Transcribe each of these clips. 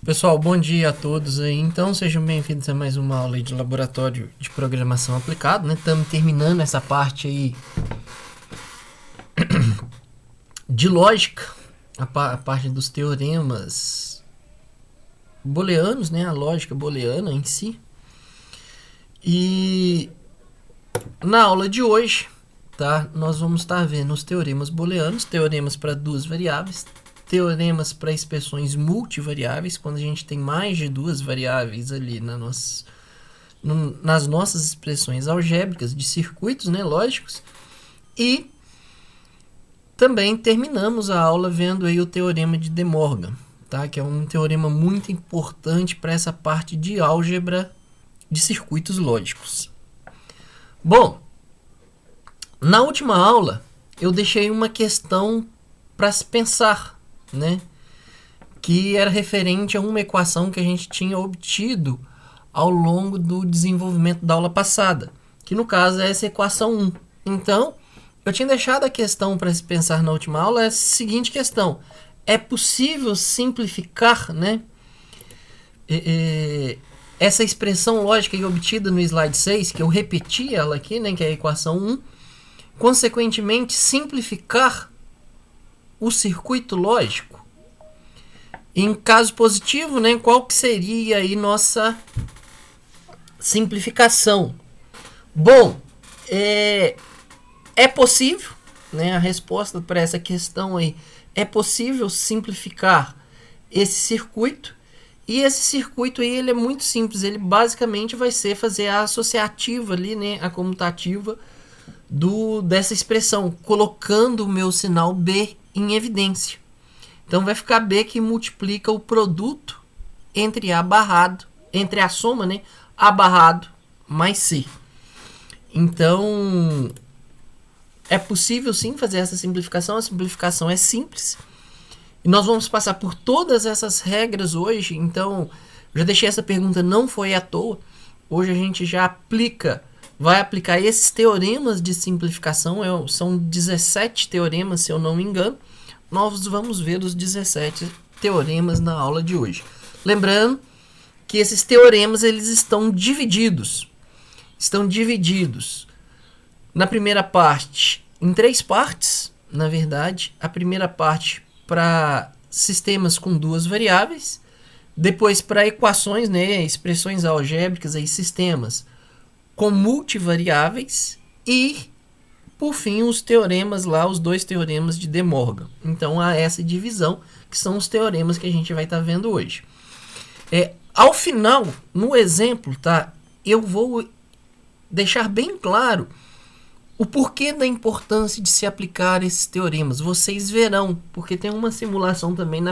Pessoal, bom dia a todos aí. Então, sejam bem-vindos a mais uma aula aí de laboratório de programação aplicado, né? Estamos terminando essa parte aí de lógica, a parte dos teoremas booleanos, né? A lógica booleana em si. E na aula de hoje, tá? Nós vamos estar vendo os teoremas booleanos, teoremas para duas variáveis, teoremas para expressões multivariáveis, quando a gente tem mais de duas variáveis ali nas nossas expressões algébricas de circuitos, né, lógicos. E também terminamos a aula vendo aí o teorema de De Morgan, tá? Que é um teorema muito importante para essa parte de álgebra de circuitos lógicos. Bom, na última aula eu deixei uma questão para se pensar, né? Que era referente a uma equação que a gente tinha obtido ao longo do desenvolvimento da aula passada, que no caso é essa equação 1. Então, eu tinha deixado a questão para se pensar na última aula, é a seguinte questão: é possível simplificar, né, essa expressão lógica obtida no slide 6, que eu repeti ela aqui, né, que é a equação 1, consequentemente simplificar o circuito lógico? Em caso positivo, né, qual que seria aí nossa simplificação? Bom, é possível, né, a resposta para essa questão aí, é possível simplificar esse circuito, e esse circuito aí ele é muito simples, ele basicamente vai ser fazer a associativa ali, né, a comutativa dessa expressão, colocando o meu sinal B em evidência. Então vai ficar B que multiplica o produto entre A barrado, entre a soma, né, A barrado mais C. Então é possível sim fazer essa simplificação, a simplificação é simples. E nós vamos passar por todas essas regras hoje, então já deixei essa pergunta, não foi à toa. Hoje a gente já vai aplicar esses teoremas de simplificação, são 17 teoremas, se eu não me engano. Nós vamos ver os 17 teoremas na aula de hoje. Lembrando que esses teoremas eles estão divididos. Na primeira parte, em 3 partes, na verdade. A primeira parte para sistemas com duas variáveis. Depois para equações, né, expressões algébricas, aí, sistemas com multivariáveis. E por fim, os teoremas lá, os 2 teoremas de De Morgan. Então, há essa divisão, que são os teoremas que a gente vai estar vendo hoje. Ao final, no exemplo, tá, eu vou deixar bem claro o porquê da importância de se aplicar esses teoremas. Vocês verão, porque tem uma simulação também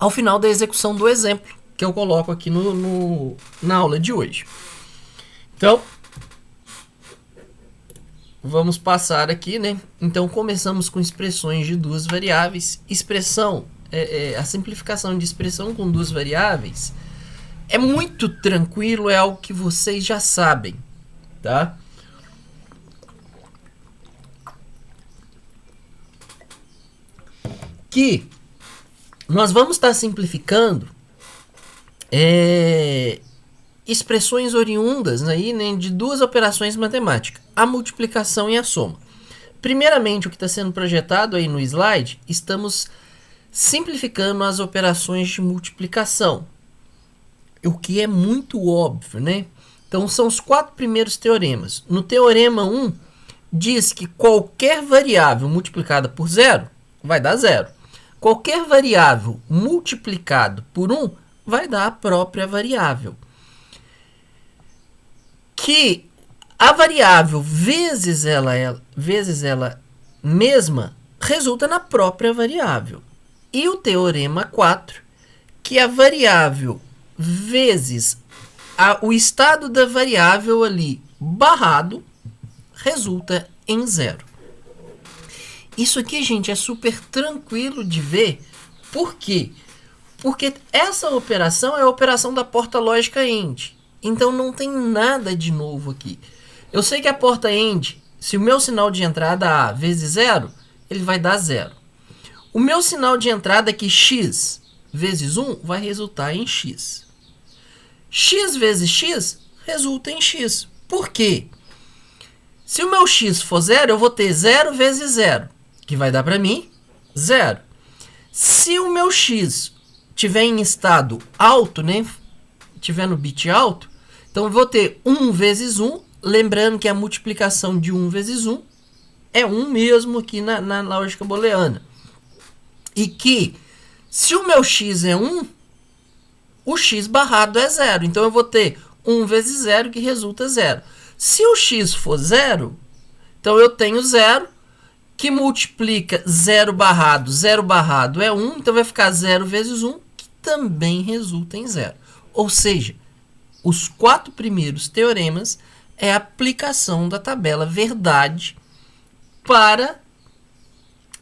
ao final da execução do exemplo, que eu coloco aqui na aula de hoje. Então, vamos passar aqui, né? Então, começamos com expressões de duas variáveis. A simplificação de expressão com duas variáveis é muito tranquilo, é algo que vocês já sabem, tá? Que nós vamos estar simplificando expressões oriundas aí, né, de duas operações matemáticas, a multiplicação e a soma. Primeiramente, o que está sendo projetado aí no slide, estamos simplificando as operações de multiplicação, o que é muito óbvio, né? Então, são os 4 primeiros teoremas. No teorema 1, diz que qualquer variável multiplicada por 0 vai dar 0. Qualquer variável multiplicada por 1 vai dar a própria variável. Que a variável vezes ela mesma resulta na própria variável. E o teorema 4, que a variável vezes o estado da variável ali barrado resulta em 0. Isso aqui, gente, é super tranquilo de ver. Por quê? Porque essa operação é a operação da porta lógica AND. Então não tem nada de novo aqui. Eu sei que a porta AND, se o meu sinal de entrada A vezes 0, ele vai dar 0. O meu sinal de entrada aqui, x, vezes 1 vai resultar em x. X vezes x resulta em x. Por quê? Se o meu x for 0, eu vou ter 0 vezes 0, que vai dar para mim 0. Se o meu x tiver em estado alto, né, tiver no bit alto, então eu vou ter 1 vezes 1, lembrando que a multiplicação de 1 vezes 1 é 1 mesmo aqui na lógica booleana. E que, se o meu x é 1, o x barrado é 0. Então eu vou ter 1 vezes 0, que resulta 0. Se o x for 0, então eu tenho 0, que multiplica 0 barrado é 1, então vai ficar 0 vezes 1, que também resulta em 0. Ou seja, os 4 primeiros teoremas é a aplicação da tabela verdade para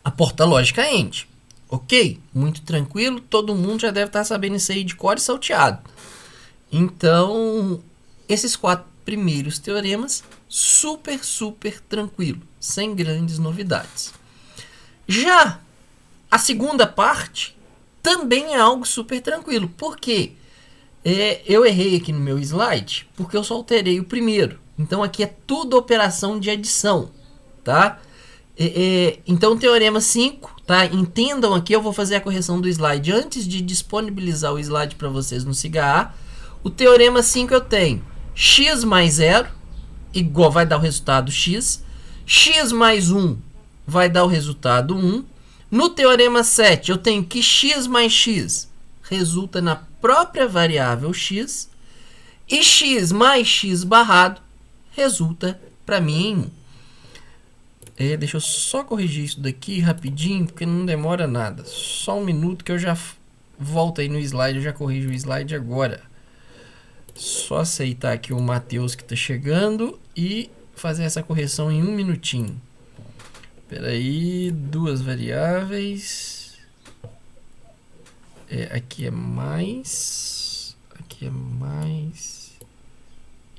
a porta lógica AND. Ok? Muito tranquilo, todo mundo já deve estar sabendo isso aí de cor e salteado. Então, esses 4 primeiros teoremas, super tranquilo, sem grandes novidades. Já a segunda parte também é algo super tranquilo. Por quê? Eu errei aqui no meu slide, porque eu só alterei o primeiro. Então, aqui é tudo operação de adição, tá? Então, teorema 5, tá? Entendam aqui, eu vou fazer a correção do slide antes de disponibilizar o slide para vocês no SIGA. O teorema 5 eu tenho x mais 0, igual, vai dar o resultado x. X mais 1 vai dar o resultado 1. No teorema 7, eu tenho que x mais x resulta na própria variável x. E x mais x barrado resulta para mim em 1. Deixa eu só corrigir isso daqui rapidinho, porque não demora nada. Só um minuto que eu já volto aí no slide, eu já corrijo o slide agora. Só aceitar aqui o Matheus que está chegando e fazer essa correção em um minutinho. Espera aí, 2 variáveis. Aqui é mais, aqui é mais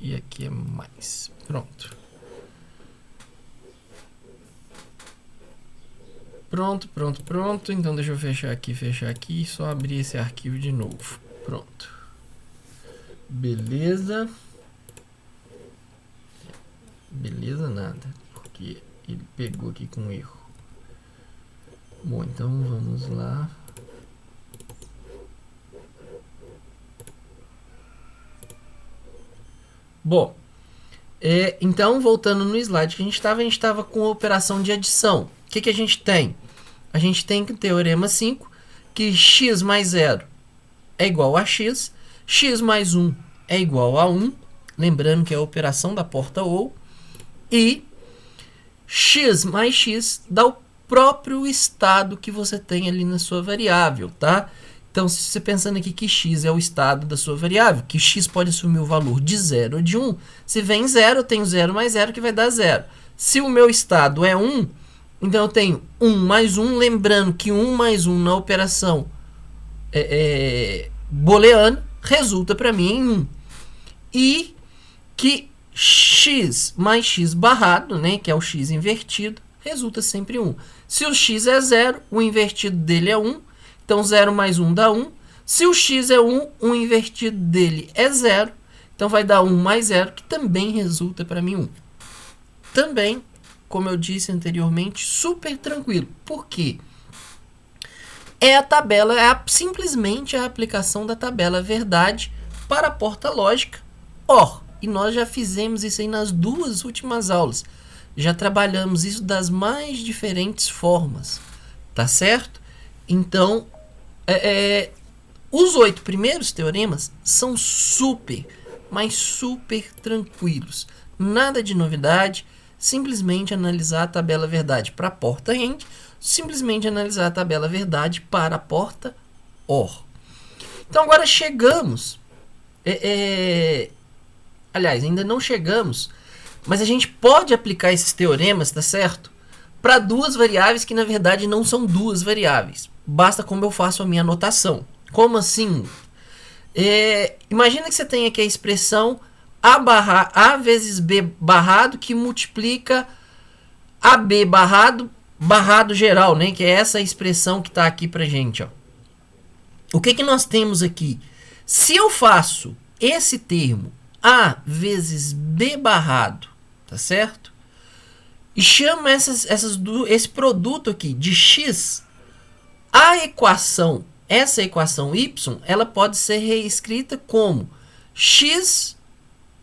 e aqui é mais. Pronto. Pronto. Então deixa eu fechar aqui, só abrir esse arquivo de novo. Pronto. Beleza. Beleza nada, porque ele pegou aqui com erro. Bom, então vamos lá. Bom, então voltando no slide que a gente estava com a operação de adição. O que a gente tem? A gente tem que o teorema 5, que x mais 0 é igual a x, x mais 1 é igual a 1, lembrando que é a operação da porta OU, e x mais x dá o próprio estado que você tem ali na sua variável, tá? Então, se você pensando aqui que x é o estado da sua variável, que x pode assumir o valor de 0 ou de 1, se vem 0, eu tenho 0 mais 0, que vai dar 0. Se o meu estado é 1, então eu tenho 1 mais 1, lembrando que 1 mais 1 na operação booleana resulta para mim em 1. E que x mais x barrado, né, que é o x invertido, resulta sempre 1. Se o x é 0, o invertido dele é 1. Então, 0 mais 1 dá 1. Se o x é 1, o invertido dele é 0. Então, vai dar 1 mais 0, que também resulta para mim 1. Também, como eu disse anteriormente, super tranquilo. Por quê? A tabela, simplesmente a aplicação da tabela verdade para a porta lógica OR. E nós já fizemos isso aí nas 2 últimas aulas. Já trabalhamos isso das mais diferentes formas. Tá certo? Então, os 8 primeiros teoremas são super, mas super tranquilos. Nada de novidade, simplesmente analisar a tabela verdade para a porta AND, simplesmente analisar a tabela verdade para a porta OR. Então, agora chegamos... aliás, ainda não chegamos, mas a gente pode aplicar esses teoremas, tá certo? Para 2 variáveis que, na verdade, não são 2 variáveis. Basta como eu faço a minha anotação. Como assim? Imagina que você tem aqui a expressão A vezes B barrado, que multiplica AB barrado geral, né? Que é essa expressão que está aqui pra gente, ó. O que que nós temos aqui? Se eu faço esse termo A vezes B barrado, tá certo? E chamo esse produto aqui de X, essa equação Y, ela pode ser reescrita como X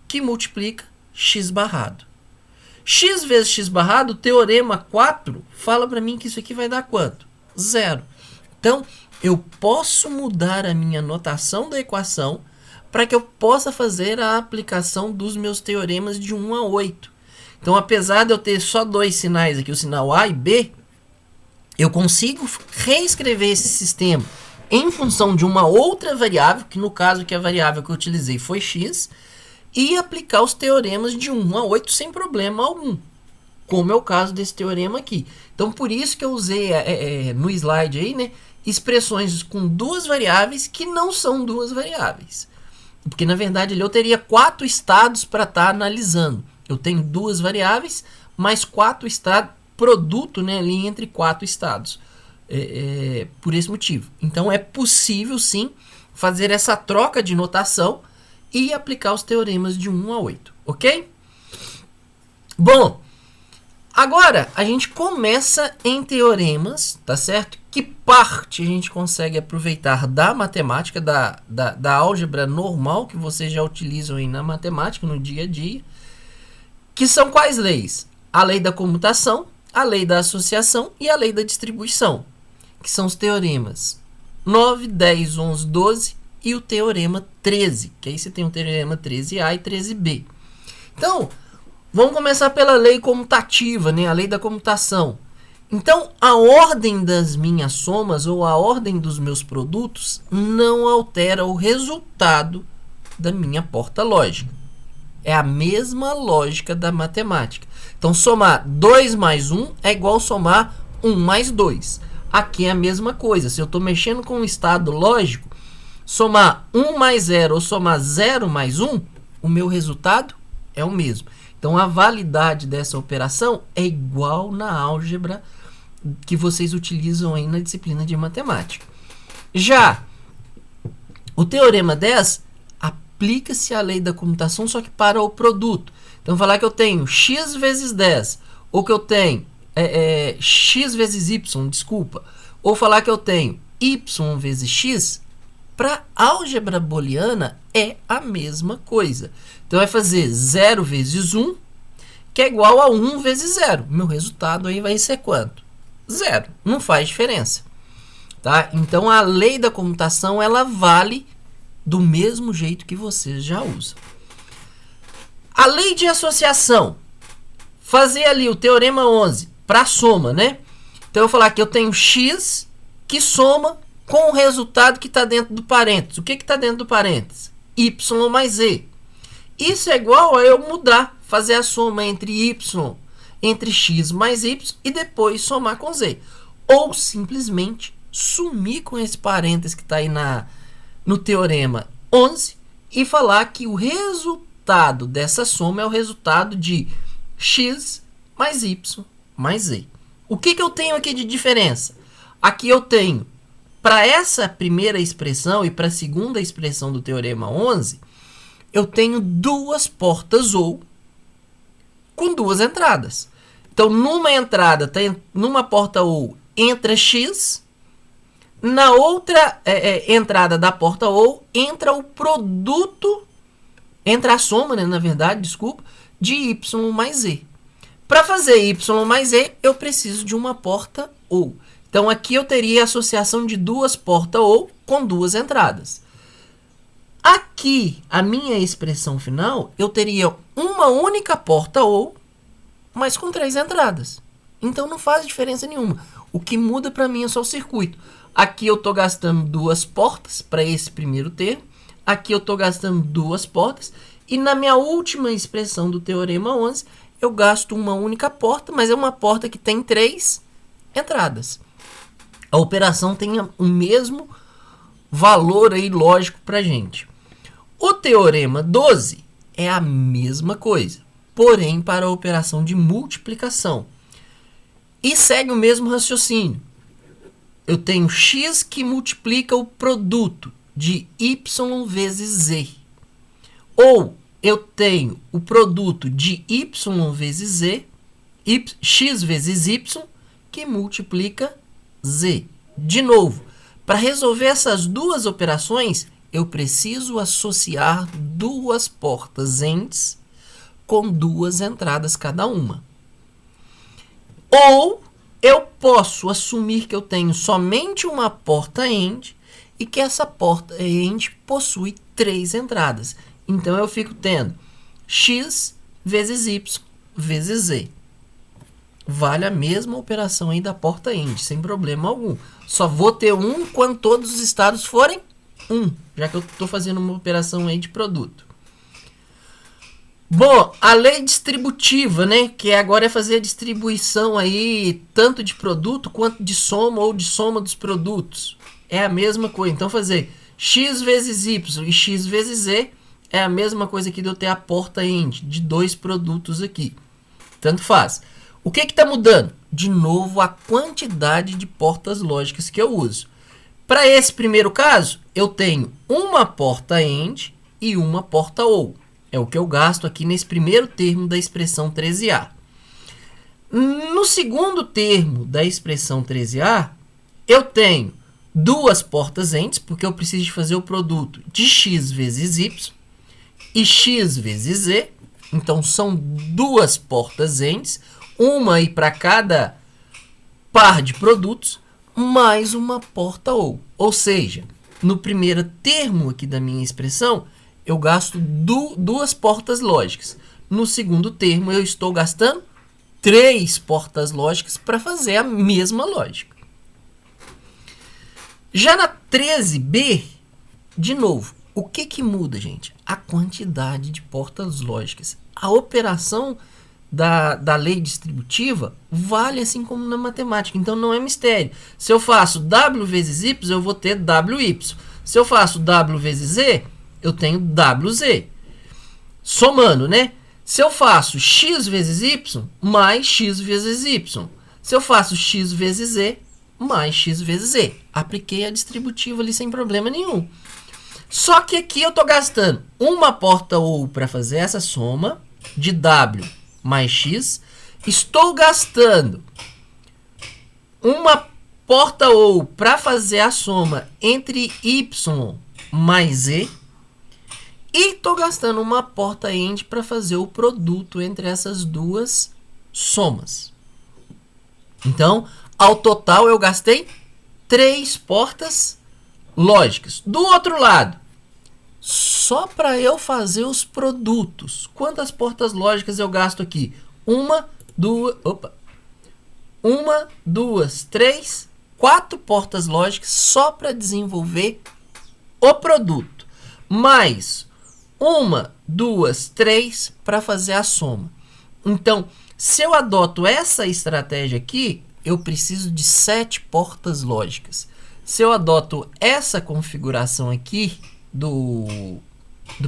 que multiplica X barrado. X vezes X barrado, o teorema 4 fala para mim que isso aqui vai dar quanto? 0. Então, eu posso mudar a minha notação da equação para que eu possa fazer a aplicação dos meus teoremas de 1 a 8. Então, apesar de eu ter só dois sinais aqui, o sinal A e B, eu consigo reescrever esse sistema em função de uma outra variável, que no caso que a variável que eu utilizei foi X, e aplicar os teoremas de 1 a 8 sem problema algum, como é o caso desse teorema aqui. Então, por isso que eu usei no slide aí, né, expressões com duas variáveis que não são duas variáveis. Porque, na verdade, ali eu teria 4 estados para estar analisando. Eu tenho duas variáveis, mais 4 estados, produto, né, ali entre 4 estados. Por esse motivo. Então, é possível, sim, fazer essa troca de notação e aplicar os teoremas de 1 a 8, ok? Bom, agora a gente começa em teoremas, tá certo? Que parte a gente consegue aproveitar da matemática, da álgebra normal que vocês já utilizam aí na matemática, no dia a dia, que são quais leis? A lei da comutação, a lei da associação e a lei da distribuição, que são os teoremas 9, 10, 11, 12 e o teorema 13, que aí você tem o teorema 13A e 13B. Então, vamos começar pela lei comutativa, né? A lei da comutação. Então, a ordem das minhas somas ou a ordem dos meus produtos não altera o resultado da minha porta lógica. É a mesma lógica da matemática. Então, somar 2 mais 1 é igual somar 1 mais 2. Aqui é a mesma coisa. Se eu estou mexendo com um estado lógico, somar 1 mais 0 ou somar 0 mais 1, o meu resultado é o mesmo. Então, a validade dessa operação é igual na álgebra que vocês utilizam aí na disciplina de matemática. Já o teorema 10 aplica-se a lei da comutação, só que para o produto. Então, falar que eu tenho x vezes 10, ou que eu tenho x vezes y, desculpa, ou falar que eu tenho y vezes x, para álgebra booleana é a mesma coisa. Então, vai fazer 0 vezes 1, que é igual a 1 vezes 0. Meu resultado aí vai ser quanto? 0. Não faz diferença. Tá? Então, a lei da comutação, ela vale do mesmo jeito que vocês já usam. A lei de associação. Fazer ali o teorema 11 para soma, né? Então, eu vou falar que eu tenho x que soma com o resultado que está dentro do parênteses. O que está dentro do parênteses? Y mais z. Isso é igual a eu mudar, fazer a soma entre y, entre x mais y e depois somar com z. Ou simplesmente sumir com esse parênteses que está aí no teorema 11 e falar que o resultado dessa soma é o resultado de x mais y mais z. O que eu tenho aqui de diferença? Aqui eu tenho, para essa primeira expressão e para a segunda expressão do teorema 11, eu tenho duas portas ou com duas entradas. Então, numa porta ou entra x, na outra entrada da porta ou entra o produto, entra a soma, né, na verdade, desculpa, de y mais z. Para fazer y mais z, eu preciso de uma porta ou. Então, aqui eu teria a associação de duas portas ou com duas entradas. Aqui, a minha expressão final, eu teria uma única porta ou, mas com 3 entradas. Então, não faz diferença nenhuma. O que muda para mim é só o circuito. Aqui eu estou gastando 2 portas para esse primeiro termo. Aqui eu estou gastando 2 portas. E na minha última expressão do teorema 11, eu gasto uma única porta, mas é uma porta que tem 3 entradas. A operação tem o mesmo valor aí lógico para a gente. O teorema 12 é a mesma coisa, porém para a operação de multiplicação. E segue o mesmo raciocínio. eu tenho x que multiplica o produto de y vezes z. Ou eu tenho o produto de y vezes z, x vezes y, que multiplica z. De novo, para resolver essas duas operações, eu preciso associar duas portas ends com duas entradas cada uma. Ou eu posso assumir que eu tenho somente uma porta end e que essa porta end possui 3 entradas. Então eu fico tendo x vezes y vezes z. Vale a mesma operação aí da porta end, sem problema algum. Só vou ter 1 quando todos os estados forem 1, já que eu estou fazendo uma operação aí de produto. Bom, a lei distributiva, né, que agora é fazer a distribuição aí tanto de produto quanto de soma ou de soma dos produtos. É a mesma coisa. Então fazer x vezes y e x vezes z é a mesma coisa que de eu ter a porta end de 2 produtos aqui. Tanto faz. O que está mudando? De novo, a quantidade de portas lógicas que eu uso. Para esse primeiro caso, eu tenho uma porta end e uma porta ou. É o que eu gasto aqui nesse primeiro termo da expressão 13A. No segundo termo da expressão 13A, eu tenho duas portas ends, porque eu preciso de fazer o produto de x vezes y e x vezes z. Então, são duas portas ends, uma aí para cada par de produtos, mais uma porta ou. Ou seja, no primeiro termo aqui da minha expressão, eu gasto duas portas lógicas. No segundo termo, eu estou gastando 3 portas lógicas para fazer a mesma lógica. Já na 13b, de novo, o que muda, gente? A quantidade de portas lógicas. A operação da lei distributiva vale assim como na matemática, então não é mistério. Se eu faço w vezes y, eu vou ter wy. Se eu faço w vezes z, eu tenho wz. Somando, né? Se eu faço x vezes y, mais x vezes y. Se eu faço x vezes z, mais x vezes z. Apliquei a distributiva ali sem problema nenhum. Só que aqui eu estou gastando uma porta ou para fazer essa soma de w mais x. Estou gastando uma porta ou para fazer a soma entre y mais z. E estou gastando uma porta end para fazer o produto entre essas duas somas. Então, ao total, eu gastei 3 portas lógicas. Do outro lado, só para eu fazer os produtos, quantas portas lógicas eu gasto aqui? 1, 2, 3, 4 portas lógicas só para desenvolver o produto. Mais 1, 2, 3 para fazer a soma. Então, se eu adoto essa estratégia aqui, eu preciso de 7 portas lógicas. Se eu adoto essa configuração aqui do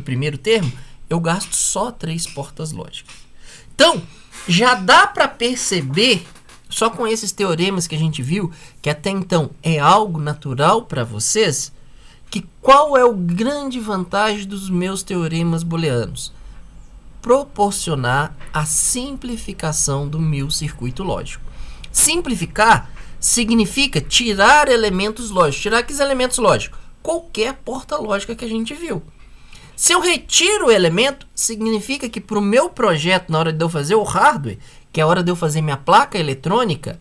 primeiro termo, eu gasto só 3 portas lógicas. Então, já dá para perceber, só com esses teoremas que a gente viu, que até então é algo natural para vocês, que qual é o grande vantagem dos meus teoremas booleanos? Proporcionar a simplificação do meu circuito lógico. Simplificar significa tirar elementos lógicos. Tirar aqueles elementos lógicos? Qualquer porta lógica que a gente viu. Se eu retiro o elemento, significa que para o meu projeto, na hora de eu fazer o hardware, que é a hora de eu fazer minha placa eletrônica,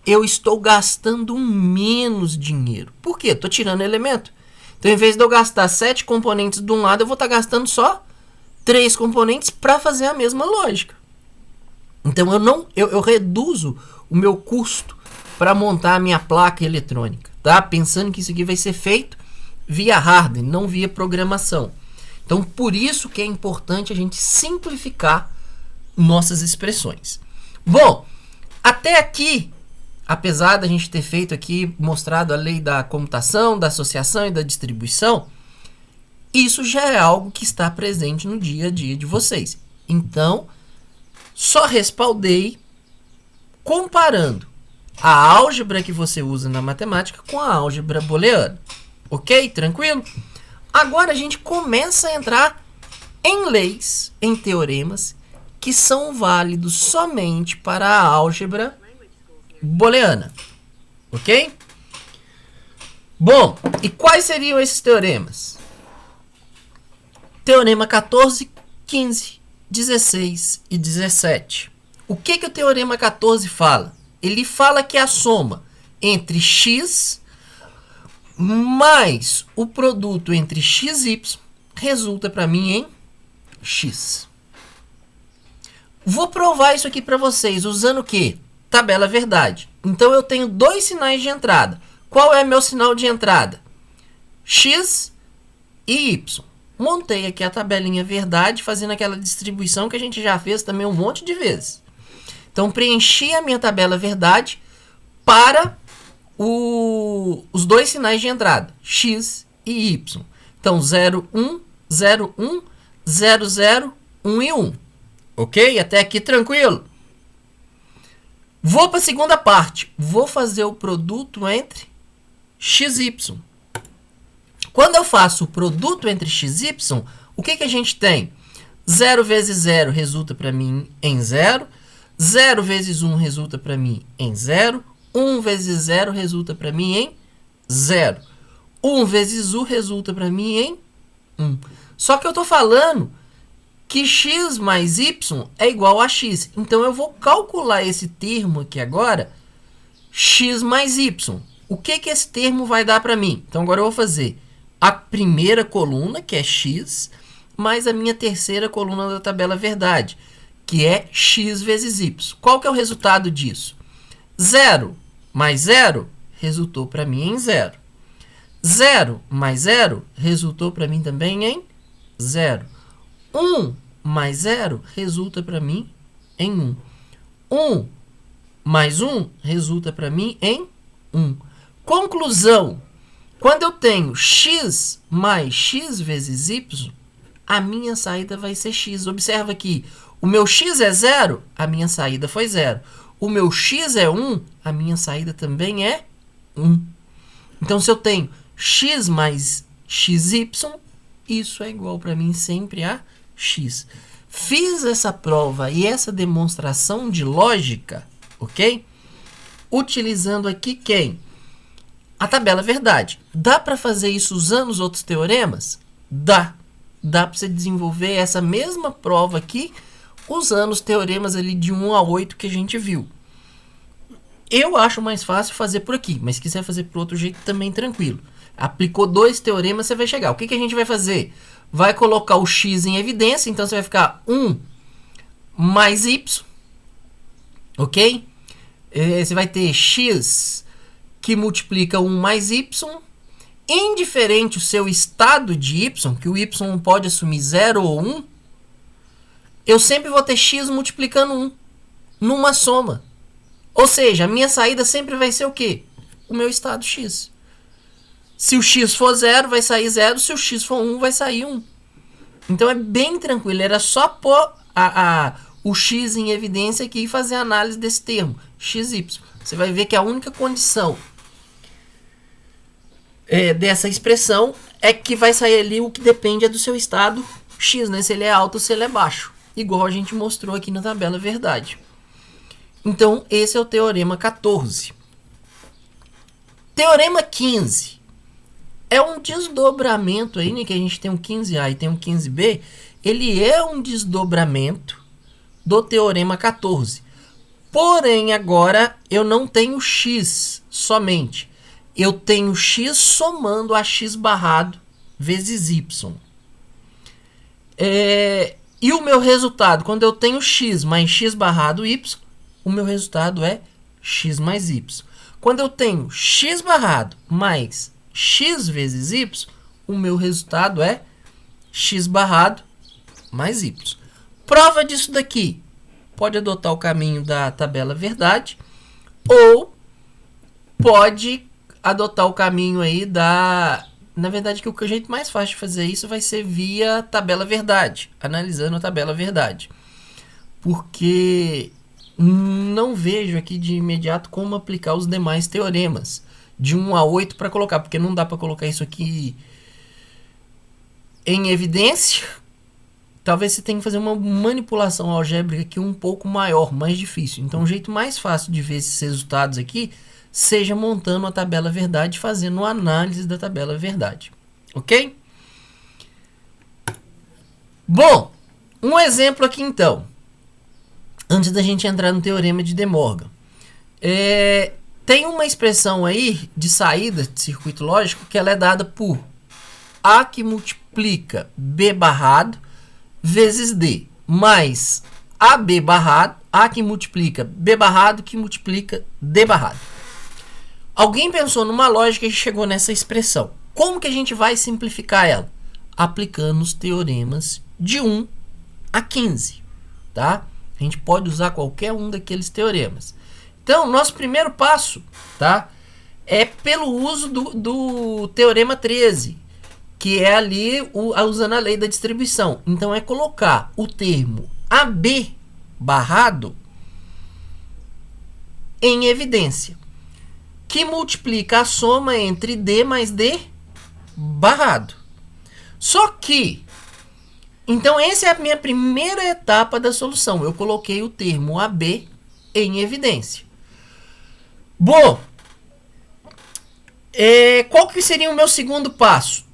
eu estou gastando menos dinheiro. Por quê? Estou tirando elemento. Então, em vez de eu gastar 7 componentes de um lado, eu vou estar gastando só 3 componentes para fazer a mesma lógica. Então, eu reduzo o meu custo para montar a minha placa eletrônica, tá? Pensando que isso aqui vai ser feito via hardware, não via programação. Então, por isso que é importante a gente simplificar nossas expressões. Bom, até aqui, apesar da gente ter feito aqui, mostrado a lei da comutação, da associação e da distribuição, isso já é algo que está presente no dia a dia de vocês. Então, só respaldei comparando a álgebra que você usa na matemática com a álgebra booleana. Ok? Tranquilo? Agora a gente começa a entrar em leis, em teoremas, que são válidos somente para a álgebra booleana. Ok? Bom, e quais seriam esses teoremas? Teorema 14, 15, 16 e 17. O que o teorema 14 fala? Ele fala que a soma entre x mais o produto entre x e y resulta para mim em x. Vou provar isso aqui para vocês usando o quê? Tabela verdade. Então eu tenho dois sinais de entrada. Qual é meu sinal de entrada? X e y. Montei aqui a tabelinha verdade, fazendo aquela distribuição que a gente já fez também um monte de vezes. Então, preenchi a minha tabela verdade para os dois sinais de entrada, x e y. Então, 0, 1, 0, 1, 0, 0, 1 e 1. Ok? Até aqui tranquilo? Vou para a segunda parte. Vou fazer o produto entre x e y. Quando eu faço o produto entre x e y, o que a gente tem? 0 vezes 0 resulta para mim em 0. 0 vezes 1 resulta para mim em 0. 1 vezes 0 resulta para mim em 0. 1 vezes u resulta para mim em 1. Só que eu estou falando que x mais y é igual a x. Então, eu vou calcular esse termo aqui agora, x mais y. O que esse termo vai dar para mim? Então, agora eu vou fazer a primeira coluna, que é x, mais a minha terceira coluna da tabela verdade, que é x vezes y. Qual que é o resultado disso? 0 mais 0 resultou para mim em 0. 0 mais 0 resultou para mim também em 0. 1 mais 0 resulta para mim em 1. 1 mais 1 resulta para mim em 1. Conclusão. Quando eu tenho x mais x vezes y, a minha saída vai ser x. Observa aqui, o meu x é 0, a minha saída foi 0. O meu x é 1, a minha saída também é 1. Então, se eu tenho x mais xy, isso é igual para mim sempre a x. Fiz essa prova e essa demonstração de lógica, ok? Utilizando aqui quem? A tabela verdade. Dá para fazer isso usando os outros teoremas? Dá. Dá para você desenvolver essa mesma prova aqui usando os teoremas ali de 1 a 8 que a gente viu. Eu acho mais fácil fazer por aqui, mas se quiser fazer por outro jeito também tranquilo. Aplicou dois teoremas, você vai chegar. O que a gente vai fazer? Vai colocar o x em evidência, então você vai ficar 1 mais y, ok? Você vai ter x que multiplica 1 mais y, indiferente o seu estado de y, que o y pode assumir 0 ou 1, eu sempre vou ter x multiplicando 1, numa soma. Ou seja, a minha saída sempre vai ser o quê? O meu estado x. Se o x for 0, vai sair 0. Se o x for 1, vai sair 1. Então, é bem tranquilo. Era só pôr o x em evidência aqui e fazer a análise desse termo, xy. Você vai ver que a única condição dessa expressão é que vai sair ali o que depende do seu estado x, né? Se ele é alto ou se ele é baixo. Igual a gente mostrou aqui na tabela verdade. Então, esse é o teorema 14. Teorema 15. É um desdobramento aí, né? Que a gente tem um 15A e tem um 15B. Ele é um desdobramento do teorema 14. Porém, agora eu não tenho x somente. Eu tenho x somando a x barrado vezes y. E o meu resultado, quando eu tenho x mais x barrado y, o meu resultado é x mais y. Quando eu tenho x barrado mais x vezes y, o meu resultado é x barrado mais y. Prova disso daqui. Pode adotar o caminho da tabela verdade ou pode adotar o caminho aí da... Na verdade, que o jeito mais fácil de fazer isso vai ser via tabela verdade, analisando a tabela verdade. Porque não vejo aqui de imediato como aplicar os demais teoremas de 1 a 8 para colocar, porque não dá para colocar isso aqui em evidência. Talvez você tenha que fazer uma manipulação algébrica aqui um pouco maior, mais difícil. Então o jeito mais fácil de ver esses resultados aqui seja montando a tabela verdade, fazendo uma análise da tabela verdade. Ok? Bom, um exemplo aqui então, antes da gente entrar no teorema de De Morgan. Tem uma expressão aí de saída de circuito lógico que ela é dada por A que multiplica B barrado vezes D, mais AB barrado, A que multiplica B barrado que multiplica D barrado. Alguém pensou numa lógica e chegou nessa expressão. Como que a gente vai simplificar ela? Aplicando os teoremas de 1 a 15, tá? A gente pode usar qualquer um daqueles teoremas. Então, nosso primeiro passo, tá, é pelo uso do teorema 13, que é ali usando a lei da distribuição. Então, é colocar o termo AB barrado em evidência, que multiplica a soma entre D mais D barrado. Só que, então, essa é a minha primeira etapa da solução. Eu coloquei o termo AB em evidência. Bom, qual que seria o meu segundo passo?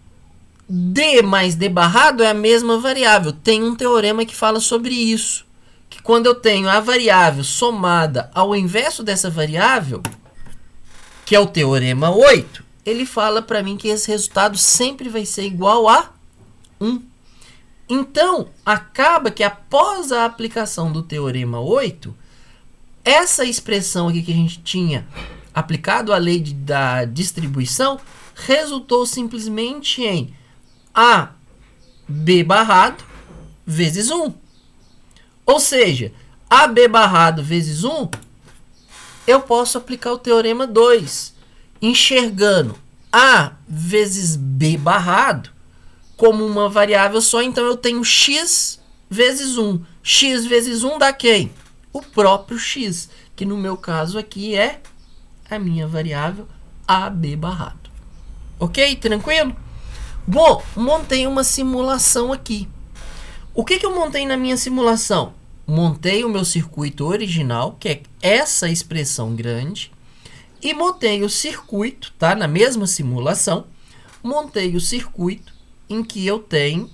D mais D barrado é a mesma variável. Tem um teorema que fala sobre isso. Que quando eu tenho a variável somada ao inverso dessa variável, que é o teorema 8, ele fala para mim que esse resultado sempre vai ser igual a 1. Então, acaba que após a aplicação do teorema 8, essa expressão aqui que a gente tinha aplicado a lei da distribuição resultou simplesmente em AB barrado vezes 1. Ou seja, AB barrado vezes 1, eu posso aplicar o teorema 2, enxergando A vezes B barrado como uma variável só. Então eu tenho x vezes 1. X vezes 1 dá quem? O próprio x, que no meu caso aqui é a minha variável AB barrado. Ok? Tranquilo? Bom, montei uma simulação aqui. O que eu montei na minha simulação? Montei o meu circuito original, que é essa expressão grande, e montei o circuito, tá? Na mesma simulação, montei o circuito em que eu tenho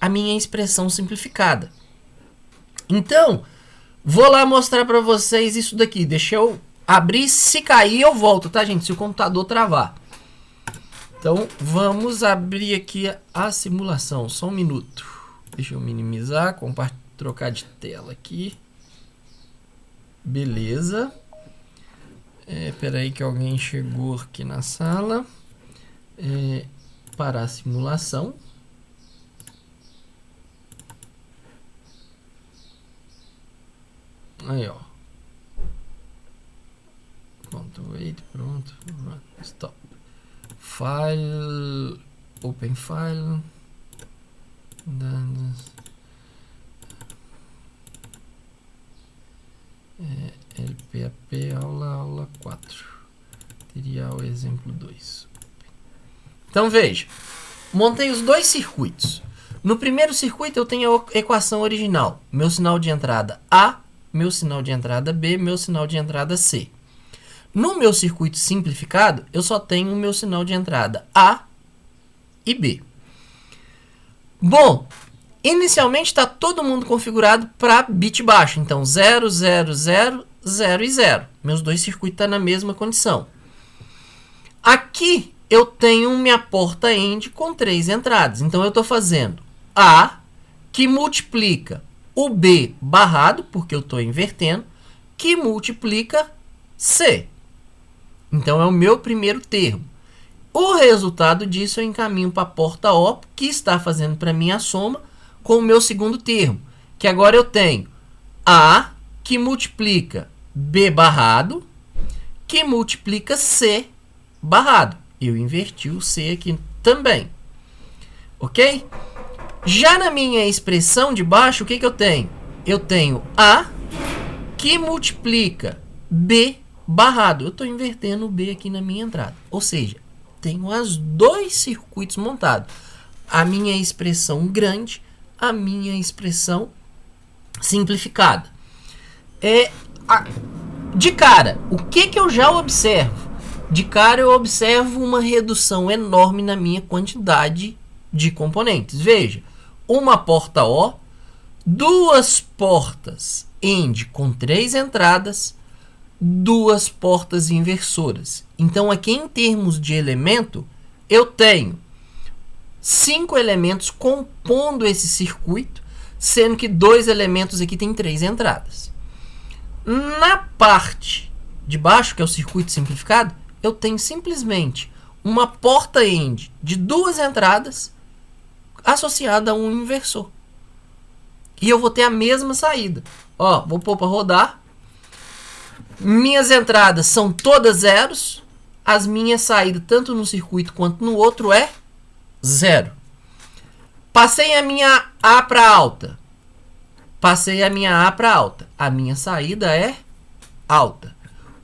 a minha expressão simplificada. Então, vou lá mostrar para vocês isso daqui. Deixa eu abrir, se cair eu volto, tá, gente? Se o computador travar. Então, vamos abrir aqui a simulação. Só um minuto. Deixa eu minimizar, trocar de tela aqui. Beleza. Espera aí que alguém chegou aqui na sala. Parar a simulação. Aí, ó. Wait, pronto. Stop. File. Open file. Dados. LPAP aula 4. Material exemplo 2. Então veja. Montei os dois circuitos. No primeiro circuito eu tenho a equação original. Meu sinal de entrada A, meu sinal de entrada B, meu sinal de entrada C. No meu circuito simplificado, eu só tenho o meu sinal de entrada A e B. Bom, inicialmente está todo mundo configurado para bit baixo. Então, 0, 0, 0, 0 e 0. Meus dois circuitos estão na mesma condição. Aqui eu tenho minha porta AND com 3 entradas. Então, eu estou fazendo A, que multiplica o B barrado, porque eu estou invertendo, que multiplica C. Então, é o meu primeiro termo. O resultado disso eu encaminho para a porta O, que está fazendo para mim a soma com o meu segundo termo. Que agora eu tenho A, que multiplica B barrado, que multiplica C barrado. Eu inverti o C aqui também. Ok? Já na minha expressão de baixo, o que eu tenho? eu tenho A que multiplica B barrado. Eu estou invertendo o B aqui na minha entrada. Ou seja, tenho os dois circuitos montados. A minha expressão grande, a minha expressão simplificada. De cara, o que eu já observo? De cara eu observo uma redução enorme na minha quantidade de componentes. Veja, uma porta O, duas portas AND com 3 entradas, duas portas inversoras. Então aqui em termos de elemento, eu tenho 5 elementos compondo esse circuito, sendo que 2 elementos aqui tem 3 entradas. Na parte de baixo, que é o circuito simplificado, eu tenho simplesmente uma porta AND de 2 entradas associada a um inversor. E eu vou ter a mesma saída. Ó, vou pôr para rodar. Minhas entradas são todas zeros. As minhas saídas, tanto no circuito quanto no outro, é 0. Passei a minha A para alta. Passei a minha A para alta. A minha saída é alta.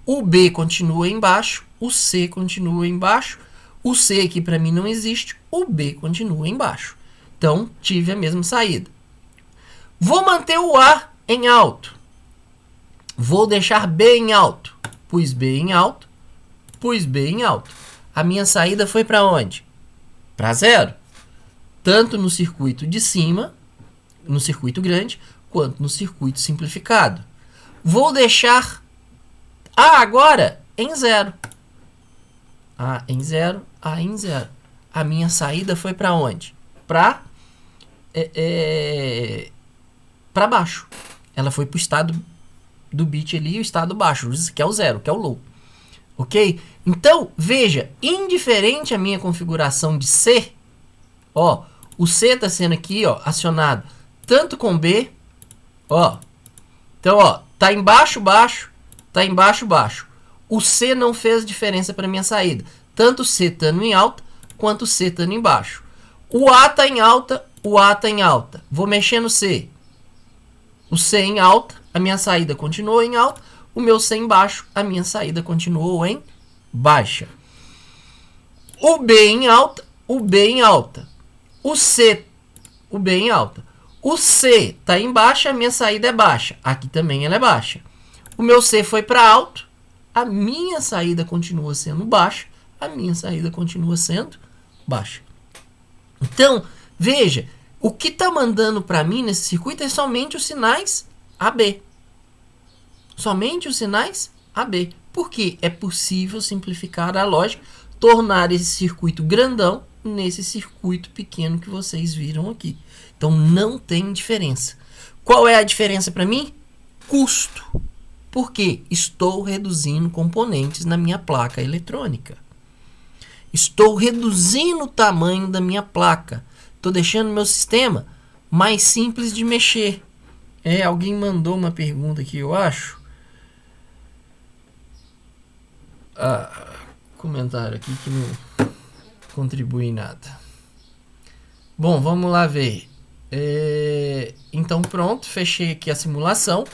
O B continua embaixo. O C continua embaixo. O C aqui para mim não existe. O B continua embaixo. Então, tive a mesma saída. Vou manter o A em alto. Vou deixar B em alto. Pus B em alto. Pus B em alto. A minha saída foi para onde? Para 0. Tanto no circuito de cima, no circuito grande, quanto no circuito simplificado. Vou deixar A agora em 0. A em 0, A em 0. A minha saída foi para onde? Para baixo. Ela foi para o estado do bit ali, o estado baixo, que é o 0, que é o low. Ok? Então, veja, indiferente a minha configuração de C, ó, o C está sendo aqui, ó, acionado tanto com B, ó. Então, ó, tá embaixo, baixo, tá embaixo, baixo. O C não fez diferença para minha saída. Tanto o C estando em alta, quanto o C estando em baixo. O A está em alta, o A está em alta. Vou mexer no C. O C em alta, a minha saída continuou em alta. O meu C em baixo, a minha saída continuou em baixa. O B em alta, o B em alta. O C, o B em alta. O C está em baixa, a minha saída é baixa. Aqui também ela é baixa. O meu C foi para alto, a minha saída continua sendo baixa, a minha saída continua sendo baixa. Então, veja, o que está mandando para mim nesse circuito é somente os sinais AB. Somente os sinais AB. Porque é possível simplificar a lógica, tornar esse circuito grandão nesse circuito pequeno que vocês viram aqui. Então, não tem diferença. Qual é a diferença para mim? Custo. Porque estou reduzindo componentes na minha placa eletrônica. Estou reduzindo o tamanho da minha placa. Estou deixando meu sistema mais simples de mexer. Alguém mandou uma pergunta aqui, eu acho. Comentário aqui que não contribui em nada. Bom, vamos lá ver. Então pronto, fechei aqui a simulação.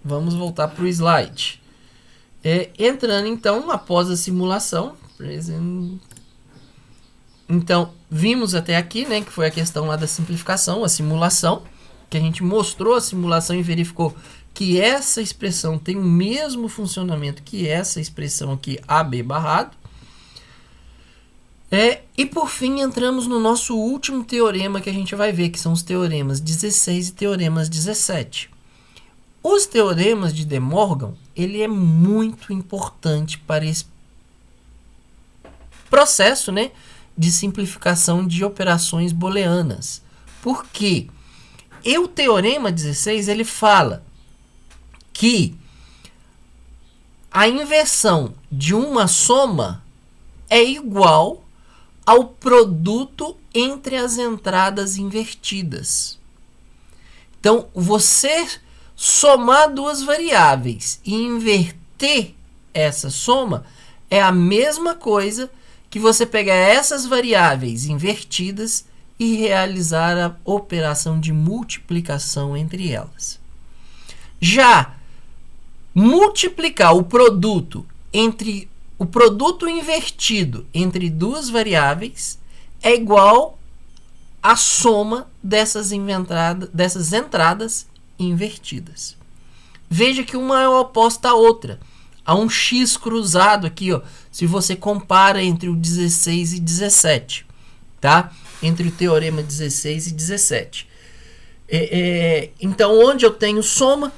Vamos voltar para o slide. Entrando então após a simulação. Então, vimos até aqui, né, que foi a questão lá da simplificação, a simulação, que a gente mostrou a simulação e verificou que essa expressão tem o mesmo funcionamento que essa expressão aqui, AB barrado. E por fim, entramos no nosso último teorema que a gente vai ver, que são os teoremas 16 e teoremas 17. Os teoremas de De Morgan, ele é muito importante para esse processo, né, de simplificação de operações booleanas. Por quê? O teorema 16, ele fala que a inversão de uma soma é igual ao produto entre as entradas invertidas. Então, você somar duas variáveis e inverter essa soma é a mesma coisa que você pegar essas variáveis invertidas e realizar a operação de multiplicação entre elas. Já multiplicar o produto invertido entre duas variáveis é igual à soma dessas entradas invertidas. Veja que uma é oposta à outra. Há um x cruzado aqui, ó, se você compara entre o 16 e 17, tá? Entre o teorema 16 e 17. Então, onde eu tenho soma,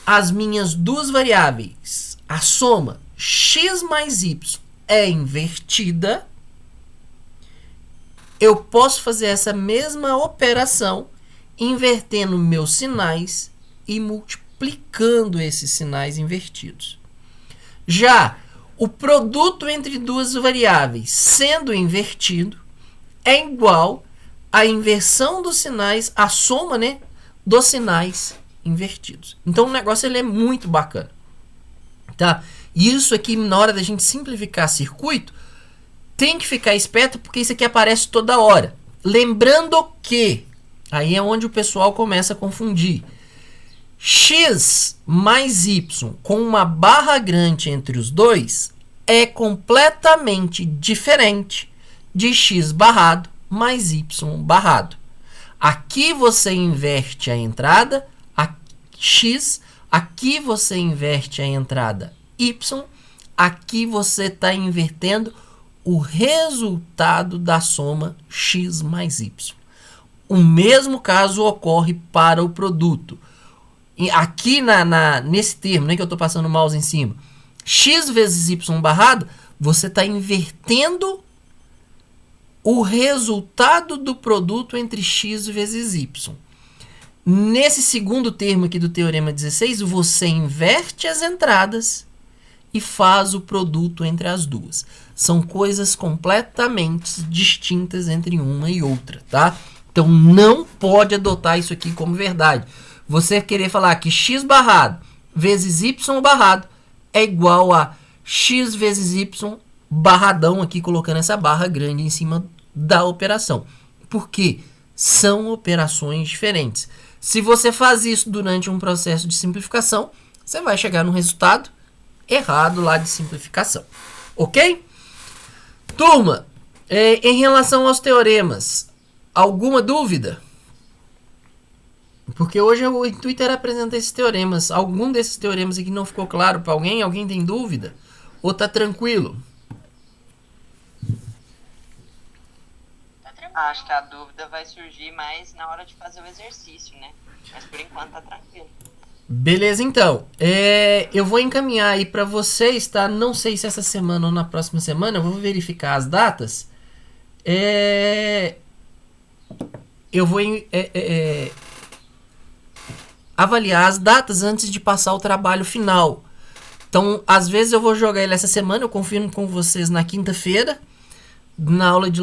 as minhas duas variáveis, a soma x mais y é invertida, eu posso fazer essa mesma operação invertendo meus sinais e multiplicando esses sinais invertidos. Já o produto entre duas variáveis sendo invertido é igual à inversão dos sinais, a soma, né, dos sinais invertidos. Então o negócio ele é muito bacana, tá? E isso aqui, na hora da gente simplificar circuito, tem que ficar esperto porque isso aqui aparece toda hora. Lembrando que, aí é onde o pessoal começa a confundir. X mais Y com uma barra grande entre os dois é completamente diferente de X barrado mais Y barrado. Aqui você inverte a entrada X, aqui você inverte a entrada Y, aqui você está invertendo o resultado da soma X mais Y. O mesmo caso ocorre para o produto. E aqui nesse termo, né, que eu estou passando o mouse em cima, x vezes y barrado, você está invertendo o resultado do produto entre x vezes y. Nesse segundo termo aqui do teorema 16, você inverte as entradas e faz o produto entre as duas. São coisas completamente distintas entre uma e outra, tá? Então não pode adotar isso aqui como verdade. Você querer falar que x barrado vezes y barrado é igual a x vezes y barradão, aqui colocando essa barra grande em cima da operação. Porque são operações diferentes. Se você faz isso durante um processo de simplificação, você vai chegar no resultado errado lá de simplificação. Ok? Turma, em relação aos teoremas, alguma dúvida? Porque hoje o intuito era apresentar esses teoremas. Algum desses teoremas aqui não ficou claro para alguém? Alguém tem dúvida? Ou tá tranquilo? Acho que a dúvida vai surgir mais na hora de fazer o exercício, né? Mas por enquanto tá tranquilo. Beleza, então. Eu vou encaminhar aí para vocês, tá? Não sei se essa semana ou na próxima semana. Eu vou verificar as datas. Eu vou avaliar as datas antes de passar o trabalho final. Então, às vezes eu vou jogar ele essa semana, eu confirmo com vocês na quinta-feira, na aula de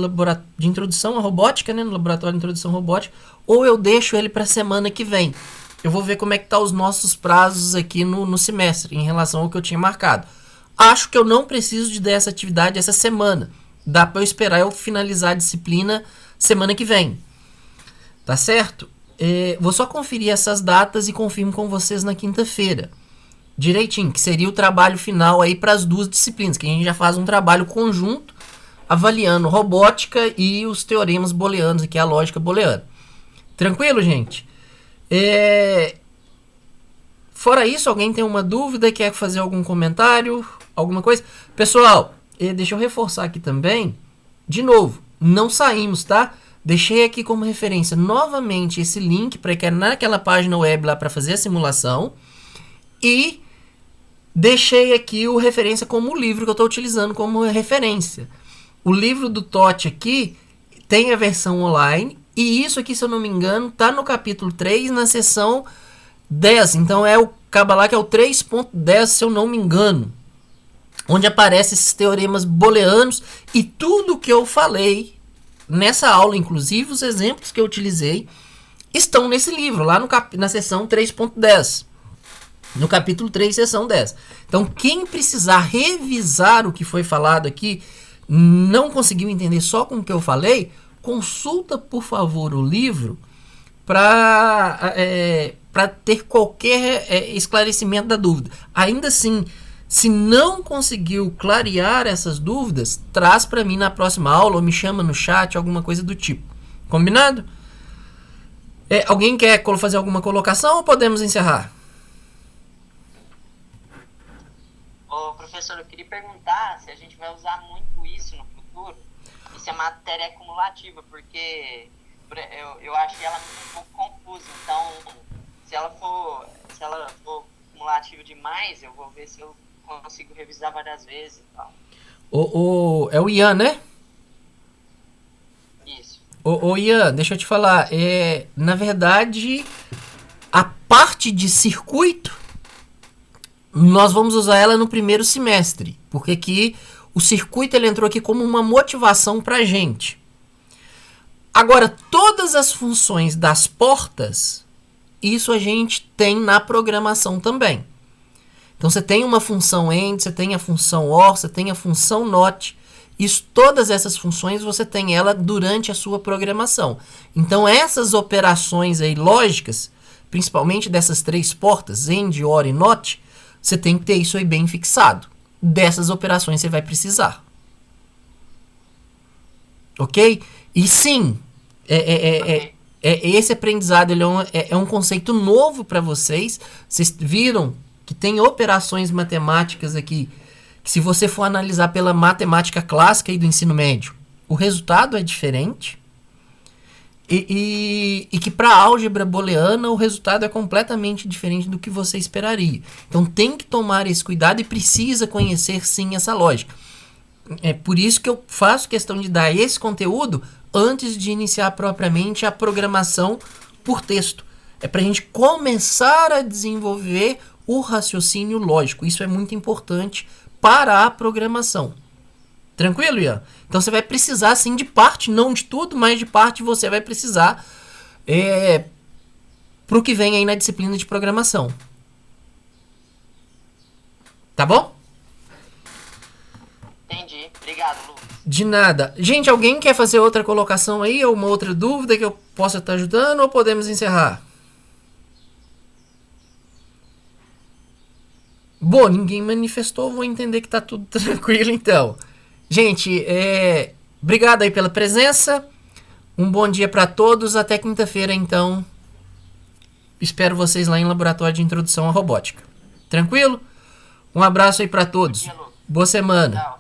introdução à robótica, né, no laboratório de introdução à robótica, ou eu deixo ele para a semana que vem. Eu vou ver como é que tá os nossos prazos aqui no semestre, em relação ao que eu tinha marcado. Acho que eu não preciso de dessa atividade essa semana. Dá para eu esperar eu finalizar a disciplina semana que vem. Tá certo? Vou só conferir essas datas e confirmo com vocês na quinta-feira. Direitinho, que seria o trabalho final aí para as duas disciplinas, que a gente já faz um trabalho conjunto avaliando robótica e os teoremas booleanos, aqui a lógica booleana. Tranquilo, gente? Fora isso, alguém tem uma dúvida, quer fazer algum comentário, alguma coisa? Pessoal, deixa eu reforçar aqui também, de novo, não saímos, tá? Deixei aqui como referência novamente esse link para que é naquela página web lá para fazer a simulação e deixei aqui o referência como o livro que eu estou utilizando como referência. O livro do Totti aqui tem a versão online e isso aqui, se eu não me engano, está no capítulo 3, na seção 10. Então acaba lá que é o 3.10, se eu não me engano, onde aparecem esses teoremas booleanos e tudo que eu falei nessa aula, inclusive os exemplos que eu utilizei, estão nesse livro, lá na seção 3.10. No capítulo 3, seção 10. Então, quem precisar revisar o que foi falado aqui, não conseguiu entender só com o que eu falei, consulta, por favor, o livro para para ter qualquer esclarecimento da dúvida. Ainda assim, se não conseguiu clarear essas dúvidas, traz para mim na próxima aula ou me chama no chat, alguma coisa do tipo. Combinado? Alguém quer fazer alguma colocação ou podemos encerrar? Ô, professor, eu queria perguntar se a gente vai usar muito isso no futuro, e se a matéria é cumulativa, porque eu achei ela um pouco confusa. Então, se ela for cumulativa demais, eu vou ver se eu consigo revisar várias vezes e tal. É o Ian, né? Isso. Ian, deixa eu te falar. Na verdade, a parte de circuito, nós vamos usar ela no primeiro semestre. Porque aqui, o circuito ele entrou aqui como uma motivação pra gente. Agora, todas as funções das portas, isso a gente tem na programação também. Então, você tem uma função AND, você tem a função OR, você tem a função NOT. Todas essas funções você tem ela durante a sua programação. Então, essas operações aí lógicas, principalmente dessas 3 portas, AND, OR e NOT, você tem que ter isso aí bem fixado. Dessas operações você vai precisar. Ok? E sim, esse aprendizado ele é um conceito novo para vocês. Vocês viram que tem operações matemáticas aqui que, se você for analisar pela matemática clássica aí do ensino médio, o resultado é diferente. E que para a álgebra booleana o resultado é completamente diferente do que você esperaria. Então tem que tomar esse cuidado e precisa conhecer sim essa lógica. É por isso que eu faço questão de dar esse conteúdo antes de iniciar propriamente a programação por texto. É para a gente começar a desenvolver o raciocínio lógico. Isso é muito importante para a programação. Tranquilo, Ian? Então você vai precisar sim de parte, não de tudo, mas de parte você vai precisar para o que vem aí na disciplina de programação. Tá bom? Entendi. Obrigado, Lucas. De nada. Gente, alguém quer fazer outra colocação aí? Ou uma outra dúvida que eu possa estar ajudando? Ou podemos encerrar? Bom, ninguém manifestou. Vou entender que tá tudo tranquilo então. Gente, obrigado aí pela presença. Um bom dia para todos. Até quinta-feira, então. Espero vocês lá em Laboratório de Introdução à Robótica. Tranquilo? Um abraço aí para todos. Boa semana. Tchau.